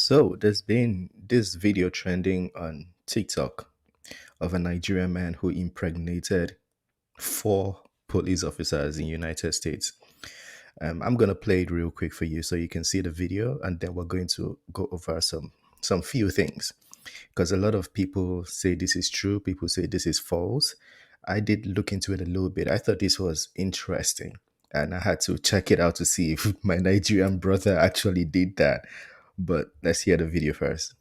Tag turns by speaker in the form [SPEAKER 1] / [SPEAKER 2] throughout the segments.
[SPEAKER 1] So there's been this video trending on TikTok of a Nigerian man who impregnated four police officers in United States. I'm gonna play it real quick for you so you can see the video, and then we're going to go over some few things because a lot of people say this is true, people say this is false. I did look into it a little bit. I thought this was interesting, and I had to check it out to see if my Nigerian brother actually did that. But let's hear the video first.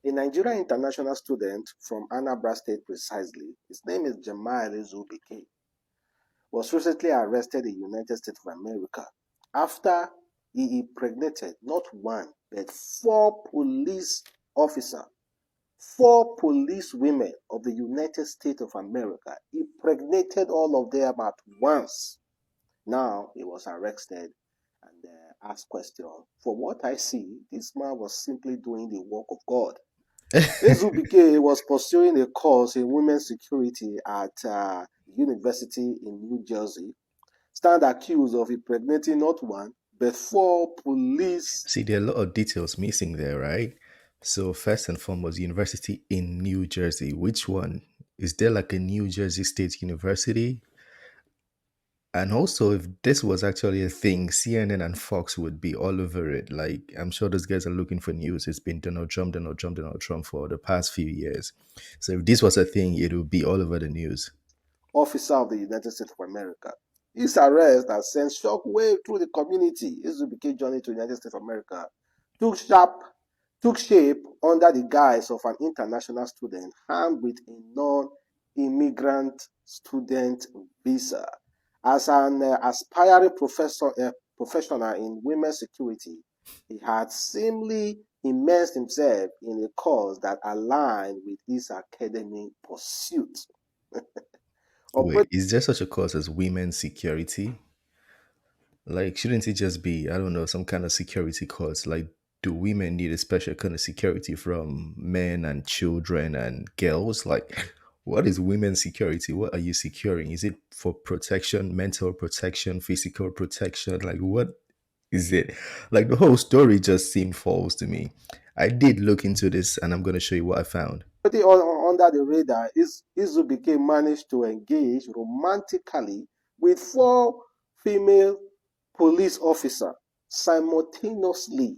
[SPEAKER 2] A Nigerian international student from Anambra State precisely, his name is Jamal Zubike, was recently arrested in the United States of America after he impregnated not one, but four police women of the United States of America. He impregnated all of them at once. Now he was arrested and asked questions. For what I see, this man was simply doing the work of God. Ezubike was pursuing a course in women's security at university in New Jersey, stand accused of impregnating not one, but four police.
[SPEAKER 1] See, there are a lot of details missing there, right? So, first and foremost, university in New Jersey. Which one? Is there like a New Jersey State University? And also, if this was actually a thing, CNN and Fox would be all over it. Like, I'm sure those guys are looking for news. It's been Donald Trump, Donald Trump, Donald Trump for the past few years. So, if this was a thing, it would be all over the news.
[SPEAKER 2] Officer of the United States of America. His arrest has sent shockwave through the community. Ezubike journey to the United States of America took shape under the guise of an international student armed with a non-immigrant student visa. As an aspiring professional in women's security, he had seemingly immersed himself in a cause that aligned with his academic pursuits.
[SPEAKER 1] Wait, is there such a cause as women's security? Like, shouldn't it just be, I don't know, some kind of security cause? Like, do women need a special kind of security from men and children and girls? Like, what is women's security? What are you securing? Is it for protection, mental protection, physical protection? Like, what is it? Like, the whole story just seemed false to me. I did look into this and I'm going to show you what I found.
[SPEAKER 2] Under the radar, Izubike managed to engage romantically with four female police officers simultaneously.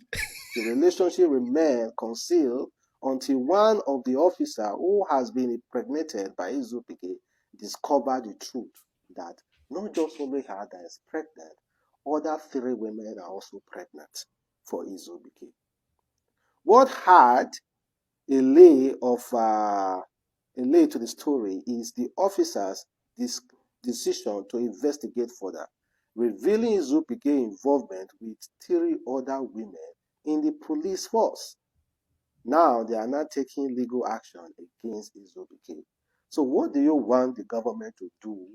[SPEAKER 2] The relationship remained concealed until one of the officers who has been impregnated by Izubike discovered the truth that not just only her that is pregnant, other three women are also pregnant for Izubike. What had a lay to the story is the officer's decision to investigate further, revealing Izubike's involvement with three other women in the police force. Now they are not taking legal action against Izubike. So what do you want the government to do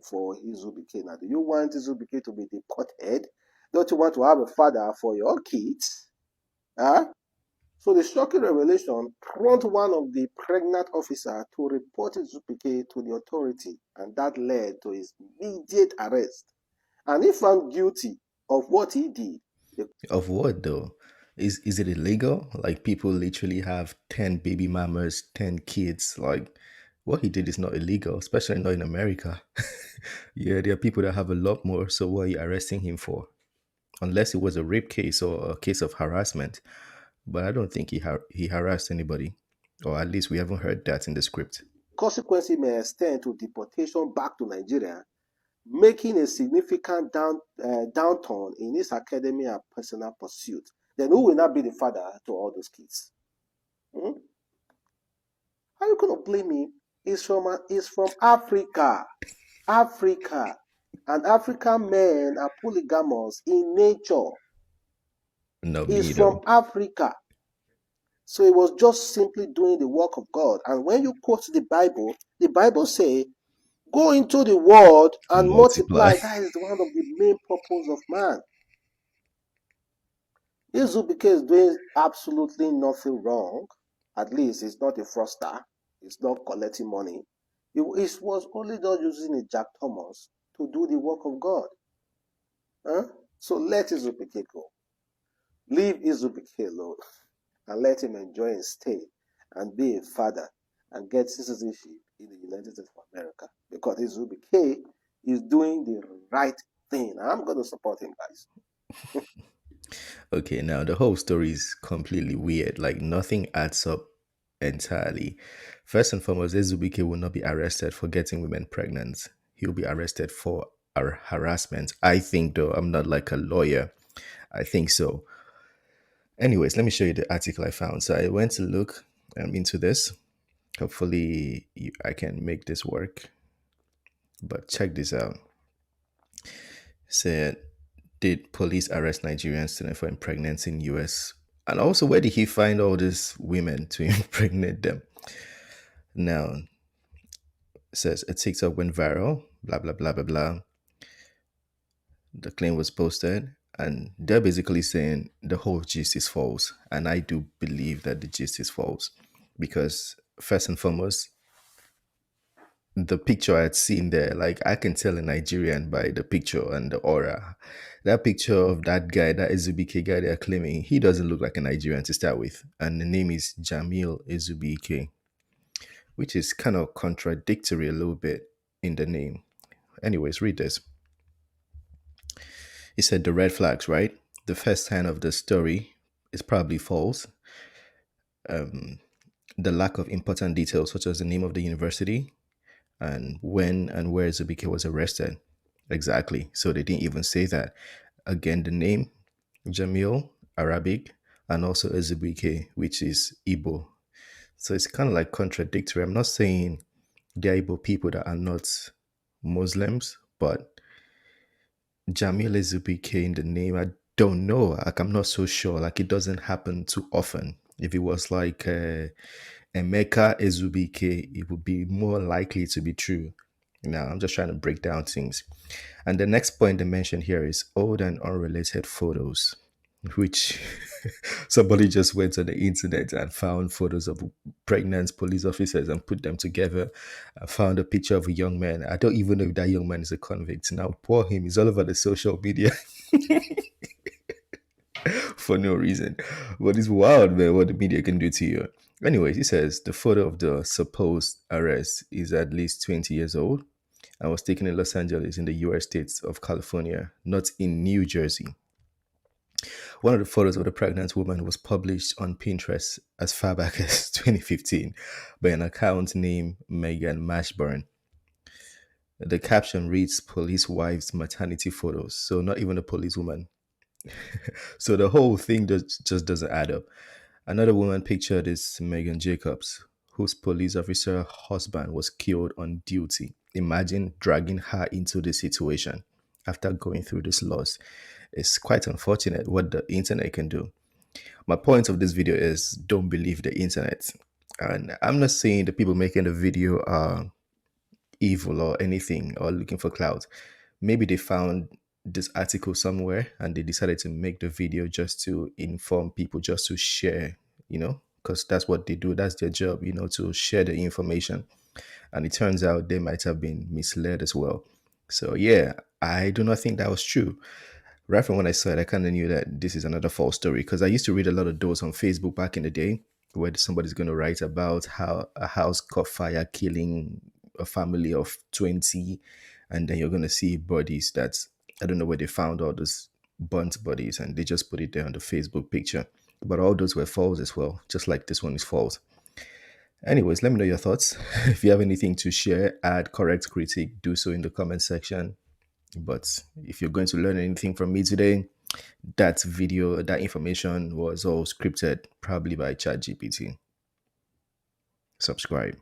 [SPEAKER 2] for Izubike now? Do you want Izubike to be the pothead? Don't you want to have a father for your kids? Huh? So the shocking revelation prompted one of the pregnant officers to report Izubike to the authority, and that led to his immediate arrest. And he found guilty of what he did.
[SPEAKER 1] Of what though? Is it illegal? Like people literally have 10 baby mamas, 10 kids. Like what he did is not illegal, especially not in America. Yeah, there are people that have a lot more. So what are you arresting him for? Unless it was a rape case or a case of harassment. But I don't think he harassed anybody. Or at least we haven't heard that in the script.
[SPEAKER 2] Consequences may extend to deportation back to Nigeria, making a significant downturn in his academic and personal pursuit. Then who will not be the father to all those kids? Hmm? How are you going to blame him? He's from Africa. Africa. And African men are polygamous in nature.
[SPEAKER 1] Not
[SPEAKER 2] He's
[SPEAKER 1] me
[SPEAKER 2] from
[SPEAKER 1] though.
[SPEAKER 2] Africa. So he was just simply doing the work of God. And when you quote the Bible says, go into the world and
[SPEAKER 1] Multiply.
[SPEAKER 2] multiply. That is one of the main purpose of man. Izubike is doing absolutely nothing wrong. At least he's not a fraudster. He's not collecting money. He was only just using a Jack Thomas to do the work of God. Huh? So let Izubike go. Leave Izubike alone and let him enjoy and stay and be a father and get citizenship in the United States of America because Izubike is doing the right thing. I'm going to support him, guys.
[SPEAKER 1] Okay, now the whole story is completely weird. Like nothing adds up entirely. First and foremost, Ezubike will not be arrested for getting women pregnant. He'll be arrested for harassment. I think, though, I'm not like a lawyer. I think so. Anyways, let me show you the article I found. So I went to look into this. Hopefully, I can make this work. But check this out. Said, did police arrest Nigerian student for impregnating US? And also, where did he find all these women to impregnate them? Now, it says a TikTok went viral, blah, blah, blah, blah, blah. The claim was posted, and they're basically saying the whole gist is false. And I do believe that the gist is false because, first and foremost, the picture I had seen there, like I can tell a Nigerian by the picture and the aura. That picture of that guy, that Ezubike guy they're claiming, he doesn't look like a Nigerian to start with. And the name is Jamil Ezubike, which is kind of contradictory a little bit in the name. Anyways, read this. He said the red flags, right? The first sign of the story is probably false. The lack of important details, such as the name of the university, and when and where Zubike was arrested. Exactly. So they didn't even say that. Again, the name Jamil, Arabic, and also Ezubike, which is Igbo. So it's kind of like contradictory. I'm not saying there are Igbo people that are not Muslims, but Jamil Ezubike in the name, I don't know. Like I'm not so sure. Like it doesn't happen too often. If it was like Emeka Ezubike, it would be more likely to be true. Now, I'm just trying to break down things. And the next point they mentioned here is old and unrelated photos, which somebody just went on the internet and found photos of pregnant police officers and put them together. I found a picture of a young man. I don't even know if that young man is a convict. Now, poor him. He's all over the social media for no reason. But it's wild, man, what the media can do to you. Anyways, he says the photo of the supposed arrest is at least 20 years old and was taken in Los Angeles in the US states of California, not in New Jersey. One of the photos of the pregnant woman was published on Pinterest as far back as 2015 by an account named Megan Mashburn. The caption reads police wife's maternity photos, so not even a police woman. So the whole thing just doesn't add up. Another woman pictured is Megan Jacobs, whose police officer husband was killed on duty. Imagine dragging her into this situation after going through this loss. It's quite unfortunate what the internet can do. My point of this video is don't believe the internet. And I'm not saying the people making the video are evil or anything or looking for clout. Maybe they found this article somewhere and they decided to make the video just to inform people, just to share, because that's what they do. That's their job, to share the information. And it turns out they might have been misled as well. So, yeah, I do not think that was true. Right from when I saw it, I kind of knew that this is another false story because I used to read a lot of those on Facebook back in the day where somebody's going to write about how a house caught fire killing a family of 20 and then you're going to see bodies that's I don't know where they found all those burnt bodies and they just put it there on the Facebook picture. But all those were false as well, just like this one is false. Anyways, let me know your thoughts. If you have anything to share, add, correct, critique, do so in the comment section. But if you're going to learn anything from me today, that video, that information was all scripted, probably by ChatGPT. Subscribe.